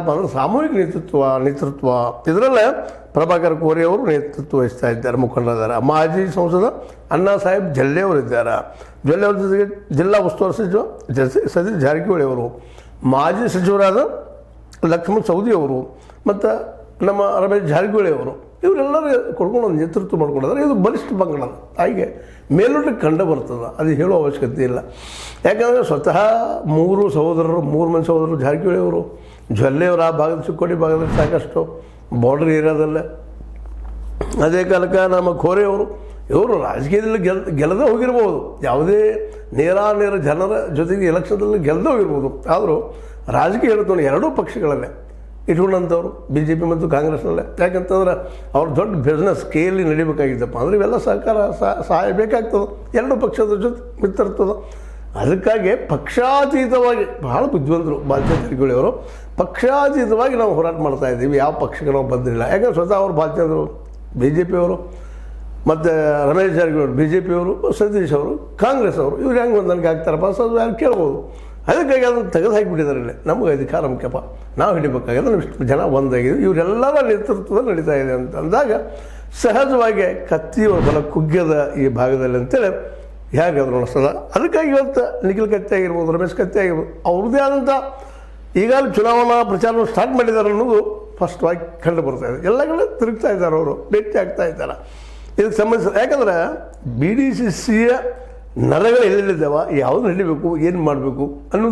ಯಾರಪ್ಪ ಅಂದರೆ ಸಾಮೂಹಿಕ ನೇತೃತ್ವ ಇದರಲ್ಲೇ ಪ್ರಭಾಕರ್ ಕೋರೆ ಅವರು ನೇತೃತ್ವ ವಹಿಸ್ತಾ ಇದ್ದಾರೆ, ಮುಖಂಡರಿದ್ದಾರೆ. ಮಾಜಿ ಸಂಸದ ಅಣ್ಣಾ ಸಾಹೇಬ್ ಜಲ್ಲೆ ಅವರಿದ್ದಾರೆ. ಜಲ್ಲೆ ಅವ್ರ ಜೊತೆಗೆ ಜಿಲ್ಲಾ ಉಸ್ತುವಾರಿ ಸಚಿವ ಸತೀಶ್ ಜಾರಕಿಹೊಳಿ ಅವರು, ಮಾಜಿ ಸಚಿವರಾದ ಲಕ್ಷ್ಮಣ್ ಸವದಿ ಅವರು ಮತ್ತು ನಮ್ಮ ರಮೇಶ್ ಜಾರಕಿಹೊಳಿ ಅವರು, ಇವರೆಲ್ಲರೂ ಕೊಡ್ಕೊಂಡು ಒಂದು ನೇತೃತ್ವ ಮಾಡ್ಕೊಂಡಿದ್ದಾರೆ. ಇದು ಬಲಿಷ್ಠ ಪಂಗಡ ಹಾಗೆ ಮೇಲ್ನೋಟಕ್ಕೆ ಕಂಡು ಬರ್ತದೆ, ಅದು ಹೇಳೋ ಅವಶ್ಯಕತೆ ಇಲ್ಲ. ಯಾಕಂದರೆ ಸ್ವತಃ ಮೂರು ಮಂದಿ ಸಹೋದರರು ಜಾರಕಿಹೊಳಿ ಅವರು, ಜೊಲ್ಲೆಯವರು ಆ ಭಾಗದ ಚಿಕ್ಕೋಡಿ ಭಾಗದಲ್ಲಿ ಸಾಕಷ್ಟು ಬಾರ್ಡರ್ ಏರಿಯಾದಲ್ಲೇ. ಅದೇ ಕಾಲಕ್ಕೆ ನಮ್ಮ ಕೋರೆ ಅವರು, ಇವರು ರಾಜಕೀಯದಲ್ಲಿ ಗೆಲ್ಲದೇ ಹೋಗಿರ್ಬೋದು, ಯಾವುದೇ ನೇರ ಜನರ ಜೊತೆಗೆ ಎಲೆಕ್ಷನ್ದಲ್ಲಿ ಗೆಲ್ಲದೇ ಹೋಗಿರ್ಬೋದು. ಆದರೂ ರಾಜಕೀಯ ಹೇಳ್ಕೊಂಡು ಎರಡೂ ಪಕ್ಷಗಳಲ್ಲೇ ಇಟ್ಕೊಂಡಂಥವ್ರು BJP ಮತ್ತು ಕಾಂಗ್ರೆಸ್ನಲ್ಲೇ. ಯಾಕಂತಂದ್ರೆ ಅವ್ರ ದೊಡ್ಡ ಬಿಸ್ನೆಸ್ ಕೈಯಲ್ಲಿ ನಡಿಬೇಕಾಗಿದ್ದಪ್ಪ ಅಂದರೆ ಇವೆಲ್ಲ ಸಹಾಯ ಬೇಕಾಗ್ತದೆ, ಎರಡೂ ಪಕ್ಷದ ಜೊತೆ ಮಿತ್ರತ್ವದ. ಅದಕ್ಕಾಗಿ ಪಕ್ಷಾತೀತವಾಗಿ ಬಹಳ ಬುದ್ಧಿವಂತರು ಬಾಲಚಂದ್ರ ಅವರು. ಪಕ್ಷಾತೀತವಾಗಿ ನಾವು ಹೋರಾಟ ಮಾಡ್ತಾಯಿದ್ದೀವಿ, ಯಾವ ಪಕ್ಷಕ್ಕೆ ನಾವು ಬಂದಿಲ್ಲ. ಯಾಕಂದ್ರೆ ಸ್ವತಃ ಅವರು ಬಾಲಚಂದ್ರ BJP ಅವರು ಮತ್ತು ರಮೇಶ್ ಜಾರಕಿಹೊಳಿ BJP ಅವರು, ಸತೀಶ್ ಅವರು ಕಾಂಗ್ರೆಸ್ ಅವರು, ಇವ್ರು ಹೆಂಗೆ ಹೊಂದಾಣಿಕೆ ಆಗ್ತಾರಪ್ಪ ಅದು ಯಾರು ಕೇಳ್ಬೋದು. ಅದಕ್ಕಾಗಿ ಅದನ್ನು ತೆಗೆದು ಹಾಕಿಬಿಟ್ಟಿದ್ದಾರೆ. ಇಲ್ಲಿ ನಮಗೆ ಅಧಿಕಾರ ಮುಖ್ಯಪ್ಪ, ನಾವು ಹಿಡಿಬೇಕಾಗಿದೆ, ನಾವು ಇಷ್ಟು ಜನ ಒಂದಾಗಿದ್ದೀವಿ, ಇವರೆಲ್ಲರ ನೇತೃತ್ವದಲ್ಲಿ ನಡೀತಾ ಇದೆ ಅಂತ ಅಂದಾಗ ಸಹಜವಾಗಿ ಕತ್ತಿಯ ಬಲ ಕುಗ್ಗದ ಈ ಭಾಗದಲ್ಲಿ ಅಂತೇಳಿ ಹೇಗಾದ್ರು ಅನಿಸ್ತದ. ಅದಕ್ಕಾಗಿ ಇವತ್ತು ನಿಖಿಲ್ ಕತ್ತಿ ಆಗಿರ್ಬೋದು, ರಮೇಶ್ ಕತ್ತಿ ಆಗಿರ್ಬೋದು, ಅವ್ರದ್ದೇ ಆದಂಥ ಈಗಾಗಲೇ ಚುನಾವಣಾ ಪ್ರಚಾರವನ್ನು ಸ್ಟಾರ್ಟ್ ಮಾಡಿದ್ದಾರೆ ಅನ್ನೋದು ಸ್ಪಷ್ಟವಾಗಿ ಕಂಡು ಬರ್ತಾ ಇದೆ. ಎಲ್ಲ ಕಡೆ ತಿರುಗ್ತಾ ಇದ್ದಾರೆ, ಅವರು ಭೇಟಿ ಆಗ್ತಾ ಇದ್ದಾರೆ. ಇದಕ್ಕೆ ಸಂಬಂಧಿಸಿದ ಯಾಕಂದ್ರೆ BDCCಯ ನರಗಳು ಎಲ್ಲೆಲ್ಲಿದ್ದಾವೆ, ಯಾವುದು ನಡೀಬೇಕು, ಏನು ಮಾಡಬೇಕು ಅನ್ನೋದು